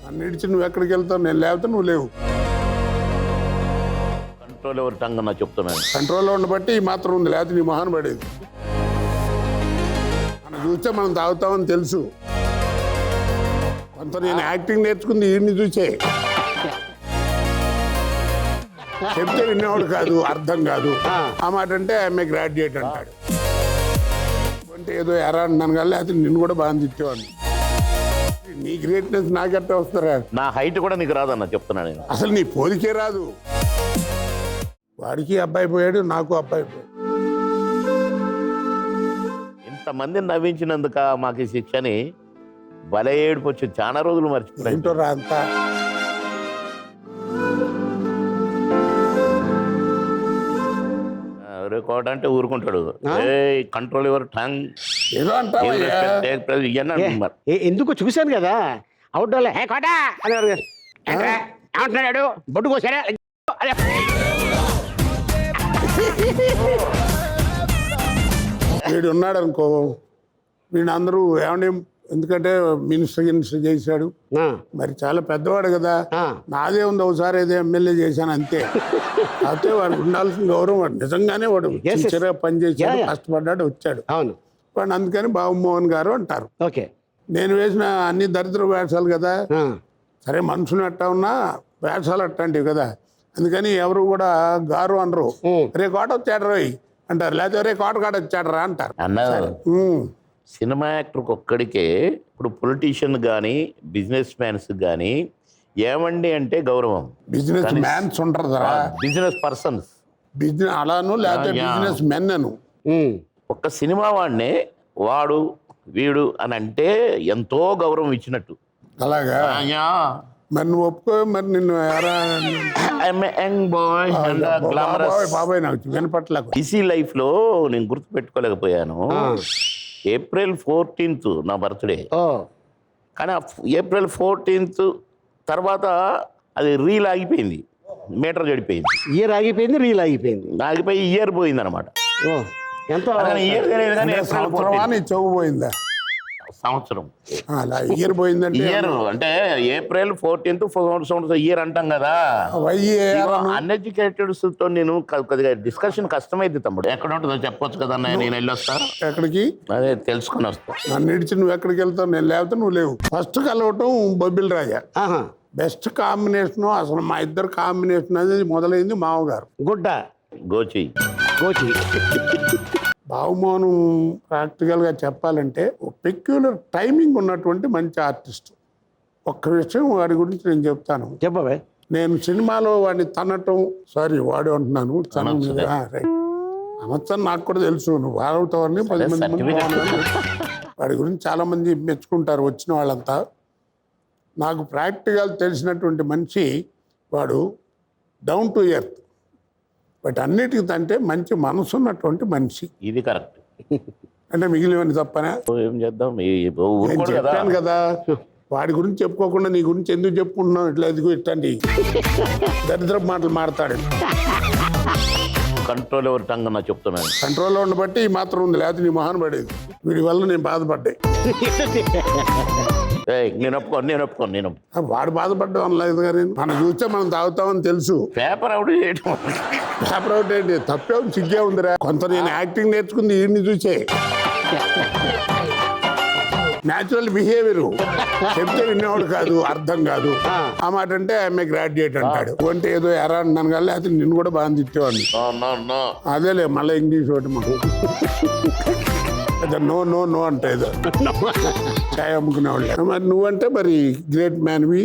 నన్ను ఇడిచి నువ్వు ఎక్కడికి వెళ్తావు, నేను లేకపోతే నువ్వు లేవు. కంట్రోల్ ఎవరి టంగ్ అన్న చెప్తున్నాను. కంట్రోల్లో ఉండబట్టి ఈ మాత్రం ఉంది, లేకపోతే నీ మొహన పడేది. మనం చూస్తే మనం తాగుతామని తెలుసు. కొంత నేను యాక్టింగ్ నేర్చుకుంది వీడిని చూసే. చెప్తే వినేవాడు కాదు, అర్థం కాదు. ఆ మాట అంటే ఆమె గ్రాడ్యుయేట్ అంటాడు. అంటే ఏదో ఎరా అంటున్నాను కానీ లేకపోతే నిన్ను కూడా బాగా తిట్టేవాడిని. నీ గ్రేట్నెస్ నాకెట్ట వస్తారా? నా హైట్ కూడా నీకు రాదన్న చెప్తున్నా నేను. అసలు నీ పోలికే రాదు. వాడికి అబ్బాయి పోయాడు, నాకు అబ్బాయి పోయాడు. ఇంతమందిని నవ్వించినందుక మాకు ఈ శిక్షని భలే ఏడుపు వచ్చింది. చాలా రోజులు మర్చిపోయాను. ఏంటో రా అంతా. రికార్డ్ అంటే ఊరుకుంటాడు. కంట్రోల్ ఎవర్ టంగ్ ఏదో అంటావా? ఎందుకు చూశాను కదా అవుట్డోర్లో హే కోట అనేవారు. ఏమంటున్నాడు బొడ్డు కోసారా? వీడు ఉన్నాడు అనుకో, వీడు అందరూ ఏమంటే, ఎందుకంటే మినిస్టర్ చేశాడు, మరి చాలా పెద్దవాడు కదా. నాదే ఉంది ఒకసారి ఏదో ఎమ్మెల్యే చేశాను అంతే. అయితే వాడికి ఉండాల్సిన గౌరవం. వాడు నిజంగానే వాడు చిన్నగా పనిచేసాడు, కష్టపడ్డాడు, వచ్చాడు. అవును, వాడు అందుకని బాబుమోహన్ గారు అంటారు. ఓకే, నేను వేసిన అన్ని దరిద్ర వేషాలు కదా. సరే మనుషులు అట్టా ఉన్నా వేషాలు అట్టాంటివి కదా, అందుకని ఎవరు కూడా గారు అనరు. రే కోట వచ్చాడు రోయ్ అంటారు, లేకపోతే రే కోట కాడ వచ్చాడరా అంటారు. అన్నారు సినిమా యాక్టర్కి ఒక్కడికే. ఇప్పుడు పొలిటీషియన్ కానీ బిజినెస్ మ్యాన్స్ కానీ ఏమండి అంటే గౌరవం. బిజినెస్ మ్యాన్స్ ఉంటారు కదా, బిజినెస్ పర్సన్స్, బిజినెస్ అలాను, లేకపోతే బిజినెస్ మెన్ అను. ఒక్క సినిమా వాడినే వాడు వీడు అని అంటే ఎంతో గౌరవం ఇచ్చినట్టు. అలాగా మరి నువ్వు ఒప్పుకో. మరి నిన్ను బాబాయ్ నాకు వినపట్ల బిజీ లైఫ్ లో నేను గుర్తు పెట్టుకోలేకపోయాను. ఏప్రిల్ 14th నా బర్త్డే. కానీ ఏప్రిల్ 14th తర్వాత అది రీల్ ఆగిపోయింది, మీటర్ చెడిపోయింది. ఇయర్ ఆగిపోయింది, రీల్ ఆగిపోయింది, ఆగిపోయి ఇయర్ పోయింది అనమాట. ఎంతో చెవు పోయిందా? సంవత్సరం ఇయర్ పోయిందంటే ఇయర్ అంటే ఏప్రిల్ 14th ఇయర్ అంటాం కదా. అన్ఎడ్యుకేటెడ్స్ తో నేను కొద్దిగా డిస్కషన్ కష్టమైంది తమ్ముడు. ఎక్కడ ఉంటుందో చెప్పొచ్చు కదా, నేను వెళ్ళొస్తా. ఎక్కడికి? అదే తెలుసుకుని వస్తా. నన్ను ఇడిచి నువ్వు ఎక్కడికి వెళ్తావు, నేను లేకపోతే నువ్వు లేవు. ఫస్ట్ కలవటం బొబ్బిల్ రాజా. బెస్ట్ కాంబినేషన్ అసలు మా ఇద్దరు కాంబినేషన్ అనేది మొదలైంది మామగారు గుడ్డ గోచి. బాబుమోహన్ ప్రాక్టికల్గా చెప్పాలంటే పెక్యులర్ టైమింగ్ ఉన్నటువంటి మంచి ఆర్టిస్ట్. ఒక్క విషయం వాడి గురించి నేను చెప్తాను. చెప్పవే. నేను సినిమాలో వాడిని తనటం, సారీ వాడు అంటున్నాను, అనొచ్చని నాకు కూడా తెలుసు. నువ్వు వాడవుతావని 10 మంది వాడి గురించి చాలామంది మెచ్చుకుంటారు వచ్చిన వాళ్ళంతా. నాకు ప్రాక్టికల్ తెలిసినటువంటి మనిషి వాడు, డౌన్ టు ఎర్త్. బట్ అన్నిటికీ తంటే మంచి మనసు ఉన్నటువంటి మనిషి. ఇది కరెక్ట్. అంటే మిగిలివన్నీ తప్పనా? ఏం చేద్దాం, నేను చెప్పాను కదా. వాడి గురించి చెప్పుకోకుండా నీ గురించి ఎందుకు చెప్పుకుంటున్నావు? ఇట్లా ఎదుగు ఇట్టండి దరిద్రపు మాటలు మాడతాడు. కంట్రోల్ ఎవరి టంగ్ అన్న చెప్తున్నాను. కంట్రోల్లో ఉండబట్టి ఈ మాత్రం ఉంది, లేకపోతే నీ మొహన పడేది. వీడి వల్ల నేను బాధపడ్డాయి. నేను ఒప్పుకోను. వాడు బాధపడ్డాం అనలేదు కానీ మనం చూస్తే మనం తాగుతామని తెలుసు. పేపర్ అవుట్ చేయటం, పేపర్ అవుట్ ఏంటి? తప్పే ఉంది, సిగ్గే ఉందిరా. కొంత నేను యాక్టింగ్ నేర్చుకుంది వీడిని చూసే. Natural behaviour. చెప్తే వినేవాడు కాదు, అర్థం కాదు. ఆ మాట అంటే ఆమె గ్రాడ్యుయేట్ అంటాడు. అంటే ఏదో ఎరా అంటున్నాను కానీ లేకపోతే నిన్ను కూడా బాగా తిట్టేవాడిని. అదేలే మళ్ళీ ఇంగ్లీష్ ఒకటి మాకు నో నో నో అంటే ఏదో చాయ్ అమ్ముకునేవాళ్ళు. మరి నువ్వంటే మరి గ్రేట్ మ్యాన్వి,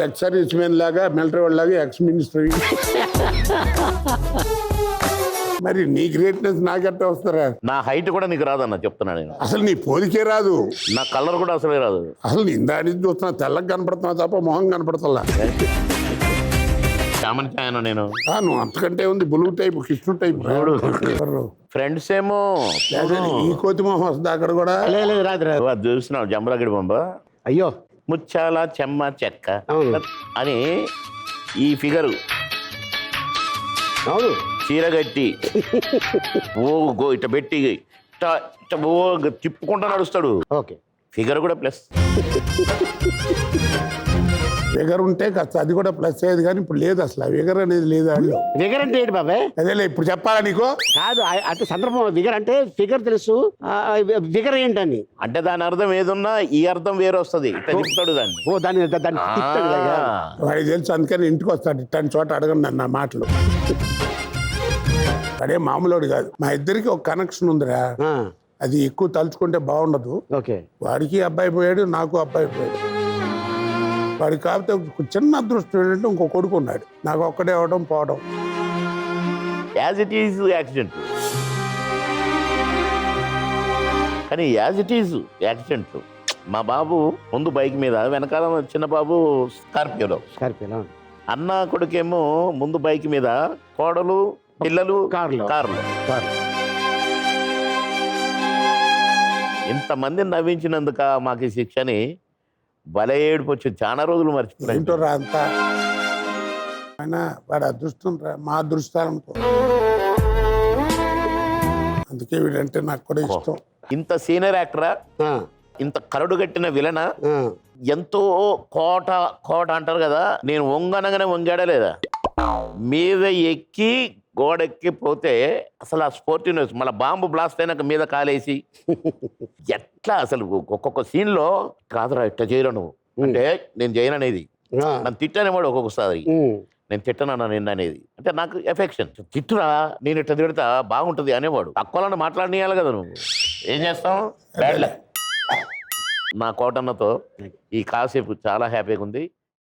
ఎక్స్ సర్వీస్ మ్యాన్ లాగా, మిలిటరీ వాళ్ళ లాగా, ఎక్స్ మినిస్టర్. మరి నీ గ్రేట్నెస్ నాకెట్ట వస్తారా? నా హైట్ కూడా నీకు రాదన్న చెప్తున్నా నేను. అసలు నీ పోలికే రాదు. నా కలర్ కూడా అసలే రాదు. అసలు నీ ఇందా నుంచి చూస్తున్నా, తెల్లగా కనపడుతున్నా తప్ప మొహం కనపడతలా. నేను నువ్వు అంతకంటే ఉంది, బులుగు టైప్, కృష్ణు టైప్. ఫ్రెండ్స్ ఏమో ఈ కోతి మొహం వస్తుంది అక్కడ కూడా. అది చూస్తున్నావు జంబలగడి బొమ్మ. అయ్యో ముచ్చాల చెమ్మ చెక్క అని ఈ ఫిగరు చీర కట్టి ఇట్ట పెట్టి తిప్పుకుంటా నడుస్తాడు. ఓకే, ఫిగర్ కూడా ప్లస్. ఫిగర్ ఉంటే కాస్త అది కూడా ప్లస్ అయ్యేది, కానీ ఇప్పుడు లేదు అసలు ఆ ఫిగర్ అనేది లేదు వాళ్ళు. విగర్ అంటే ఏంటి బాబాయ్? అదేలే ఇప్పుడు చెప్పాలా నీకు? కాదు అంటే సందర్భం విగర్ అంటే ఫిగర్ తెలుసు, విగర్ ఏంటని. అంటే దాని అర్థం ఏదున్నా ఈ అర్థం వేరే వస్తుంది. ఇట్లా చెప్తాడు దాన్ని. ఓ దాన్ని దాన్ని తిట్టాడు కదా. వాడికి తెలుసు, అందుకని ఇంటికి వస్తాడు ఇట్లాంటి చోట అడగండి నా మాటలు. అడే మామూలుడు కాదు, మా ఇద్దరికి ఒక కనెక్షన్ ఉందిరా, ఆ, అది ఎక్కువ తలుచుకుంటే బాగుండదు. ఓకే. వాడికి అబ్బాయి పోయాడు, నాకు అబ్బాయి పోయాడు. వాడికి కాకపోతే ఒక చిన్న అదృష్టం ఏంటంటే ఇంకో కొడుకు ఉన్నాడు, నాకు ఒక్కడే అవడం పోవడం. యాజ్ ఇట్ ఈజ్ యాక్సిడెంట్, కానీ యాజ్ ఇట్ ఈజ్ యాక్సిడెంట్. మా బాబు ముందు బైక్ మీద, వెనకాల చిన్న బాబు స్కార్పియోలో. స్కార్పియో. అన్న కొడుకేమో ముందు బైక్ మీద, కోడలు పిల్లలు కారులో. ఇంతమందిని నవ్వించినందుక మాకు ఈ శిక్షని భలే ఏడుపు వచ్చింది. చాలా రోజులు మర్చిపోయాను. ఏంటో రా అంతా అయినా వాడి అదృష్టం రా, మా అదృష్టాలనుకో. అందుకే వీడంటే నాకు కూడా ఇష్టం. ఇంత సీనియర్ యాక్టరా, ఇంత కరడు కట్టిన విలన, ఎంతో కోట కోట అంటారు కదా, నేను వంగనగానే వంగాడా లేదా, మీద ఎక్కి గోడెక్కి పోతే అసలు ఆ స్పోర్టివ్నెస్, మళ్ళీ బాంబు బ్లాస్ట్ అయినాక మీద కాలేసి ఎట్లా అసలు ఒక్కొక్క సీన్లో కాదురా ఇట్లా చేయరా నువ్వు అంటే నేను చేయననేది, నన్ను తిట్టనేవాడు ఒక్కొక్కసారి, నేను తిట్టనన్నా నిన్న అనేది, అంటే నాకు ఎఫెక్షన్. తిట్టురా నేను ఇట్లా తిడతా బాగుంటుంది అనేవాడు. తక్కువలను మాట్లాడనీయాలి కదా నువ్వు, ఏం చేస్తాం. నా కోటన్నతో ఈ కాసేపు చాలా హ్యాపీగా ఉంది.